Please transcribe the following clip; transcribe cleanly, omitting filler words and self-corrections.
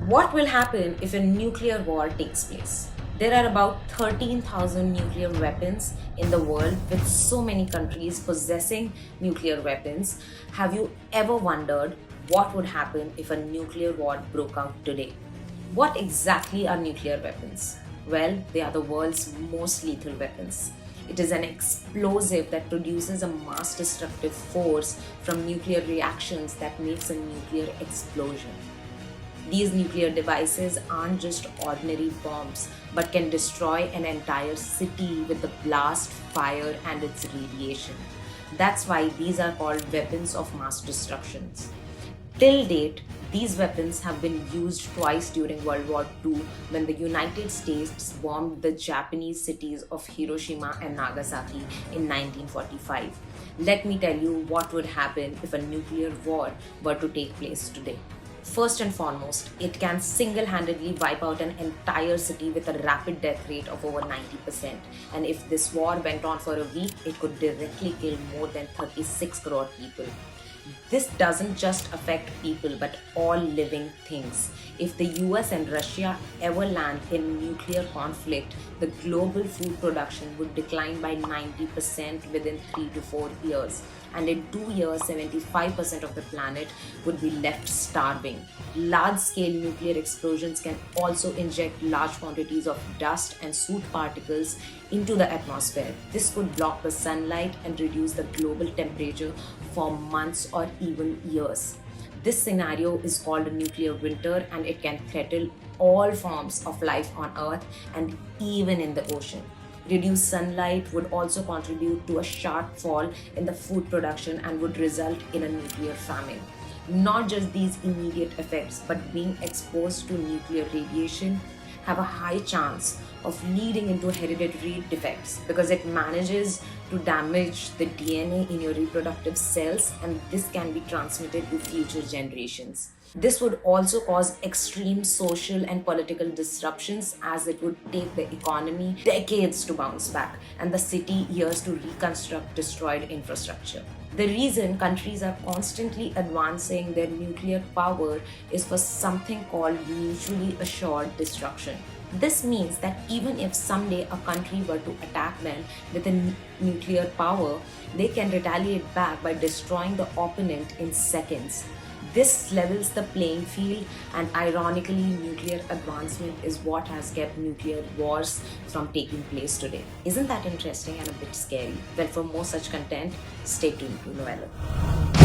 What will happen if a nuclear war takes place? There are about 13,000 nuclear weapons in the world, with so many countries possessing nuclear weapons. Have you ever wondered what would happen if a nuclear war broke out today? What exactly are nuclear weapons? Well, they are the world's most lethal weapons. It is an explosive that produces a mass destructive force from nuclear reactions that makes a nuclear explosion. These nuclear devices aren't just ordinary bombs, but can destroy an entire city with the blast, fire, and its radiation. That's why these are called weapons of mass destruction. Till date, these weapons have been used twice during World War II when the United States bombed the Japanese cities of Hiroshima and Nagasaki in 1945. Let me tell you what would happen if a nuclear war were to take place today. First and foremost, it can single handedly wipe out an entire city with a rapid death rate of over 90%. And if this war went on for a week, it could directly kill more than 36 crore people. This doesn't just affect people but all living things. If the US and Russia ever land in nuclear conflict, the global food production would decline by 90% within 3 to 4 years. And in 2 years, 75% of the planet would be left starving. Large scale nuclear explosions can also inject large quantities of dust and soot particles into the atmosphere. This could block the sunlight and reduce the global temperature for months or even years. This scenario is called a nuclear winter, and it can threaten all forms of life on Earth and even in the ocean. Reduced sunlight would also contribute to a sharp fall in the food production and would result in a nuclear famine. Not just these immediate effects, but being exposed to nuclear radiation have a high chance of leading into hereditary defects because it manages to damage the DNA in your reproductive cells, and this can be transmitted to future generations. This would also cause extreme social and political disruptions, as it would take the economy decades to bounce back and the city years to reconstruct destroyed infrastructure. The reason countries are constantly advancing their nuclear power is for something called mutually assured destruction. This means that even if someday a country were to attack them with nuclear power, they can retaliate back by destroying the opponent in seconds. This levels the playing field, and ironically, nuclear advancement is what has kept nuclear wars from taking place today. Isn't that interesting and a bit scary? Well, for more such content, stay tuned to Noella.